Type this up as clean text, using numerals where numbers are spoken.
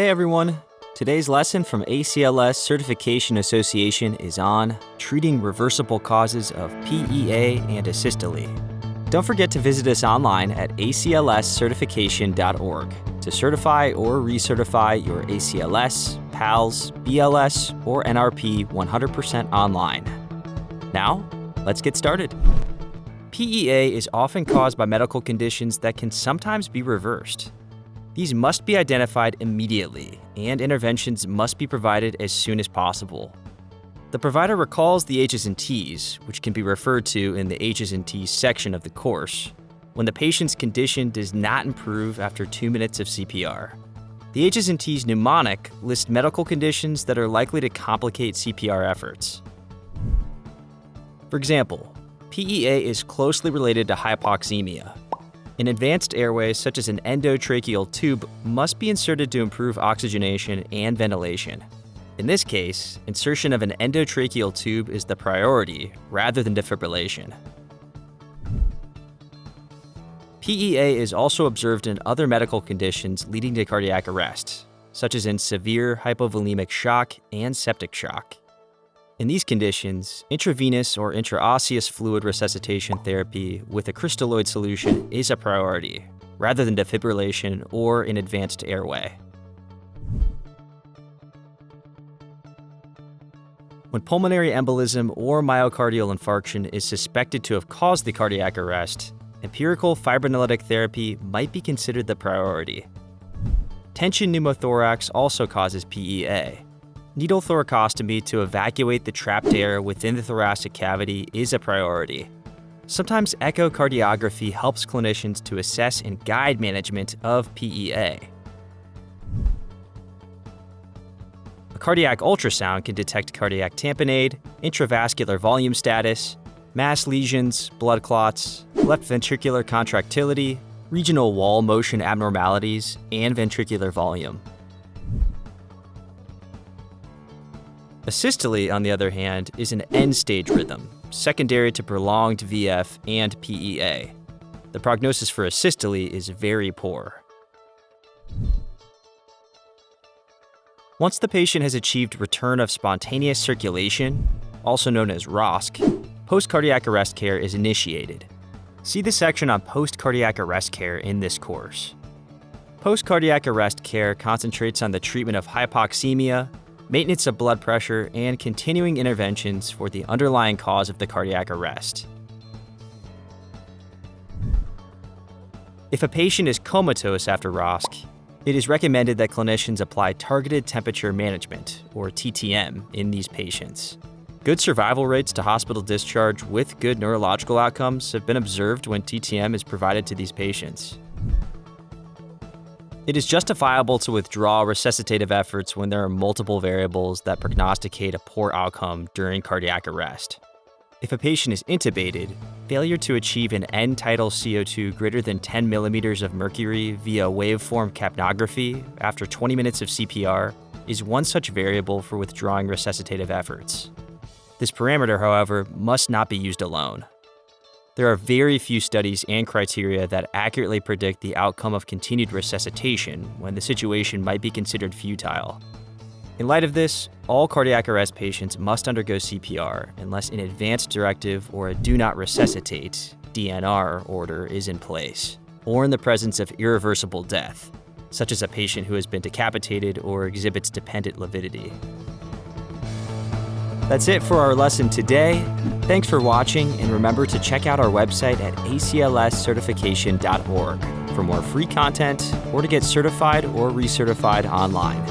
Hey everyone! Today's lesson from ACLS Certification Association is on treating reversible causes of PEA and Asystole. Don't forget to visit us online at aclscertification.org to certify or recertify your ACLS, PALS, BLS, or NRP 100% online. Now, let's get started. PEA is often caused by medical conditions that can sometimes be reversed. These must be identified immediately, and interventions must be provided as soon as possible. The provider recalls the H's and T's, which can be referred to in the H's and T's section of the course, when the patient's condition does not improve after 2 minutes of CPR. The H's and T's mnemonic lists medical conditions that are likely to complicate CPR efforts. For example, PEA is closely related to hypoxemia. An advanced airway, such as an endotracheal tube, must be inserted to improve oxygenation and ventilation. In this case, insertion of an endotracheal tube is the priority, rather than defibrillation. PEA is also observed in other medical conditions leading to cardiac arrest, such as in severe hypovolemic shock and septic shock. In these conditions, intravenous or intraosseous fluid resuscitation therapy with a crystalloid solution is a priority, rather than defibrillation or an advanced airway. When pulmonary embolism or myocardial infarction is suspected to have caused the cardiac arrest, empirical fibrinolytic therapy might be considered the priority. Tension pneumothorax also causes PEA. Needle thoracostomy to evacuate the trapped air within the thoracic cavity is a priority. Sometimes echocardiography helps clinicians to assess and guide management of PEA. A cardiac ultrasound can detect cardiac tamponade, intravascular volume status, mass lesions, blood clots, left ventricular contractility, regional wall motion abnormalities, and ventricular volume. Asystole, on the other hand, is an end-stage rhythm, secondary to prolonged VF and PEA. The prognosis for asystole is very poor. Once the patient has achieved return of spontaneous circulation, also known as ROSC, post-cardiac arrest care is initiated. See the section on post-cardiac arrest care in this course. Post-cardiac arrest care concentrates on the treatment of hypoxemia, maintenance of blood pressure, and continuing interventions for the underlying cause of the cardiac arrest. If a patient is comatose after ROSC, it is recommended that clinicians apply targeted temperature management, or TTM, in these patients. Good survival rates to hospital discharge with good neurological outcomes have been observed when TTM is provided to these patients. It is justifiable to withdraw resuscitative efforts when there are multiple variables that prognosticate a poor outcome during cardiac arrest. If a patient is intubated, failure to achieve an end-tidal CO2 greater than 10 millimeters of mercury via waveform capnography after 20 minutes of CPR is one such variable for withdrawing resuscitative efforts. This parameter, however, must not be used alone. There are very few studies and criteria that accurately predict the outcome of continued resuscitation when the situation might be considered futile. In light of this, all cardiac arrest patients must undergo CPR unless an advance directive or a do not resuscitate (DNR) order is in place, or in the presence of irreversible death, such as a patient who has been decapitated or exhibits dependent lividity. That's it for our lesson today. Thanks for watching, and remember to check out our website at aclscertification.org for more free content or to get certified or recertified online.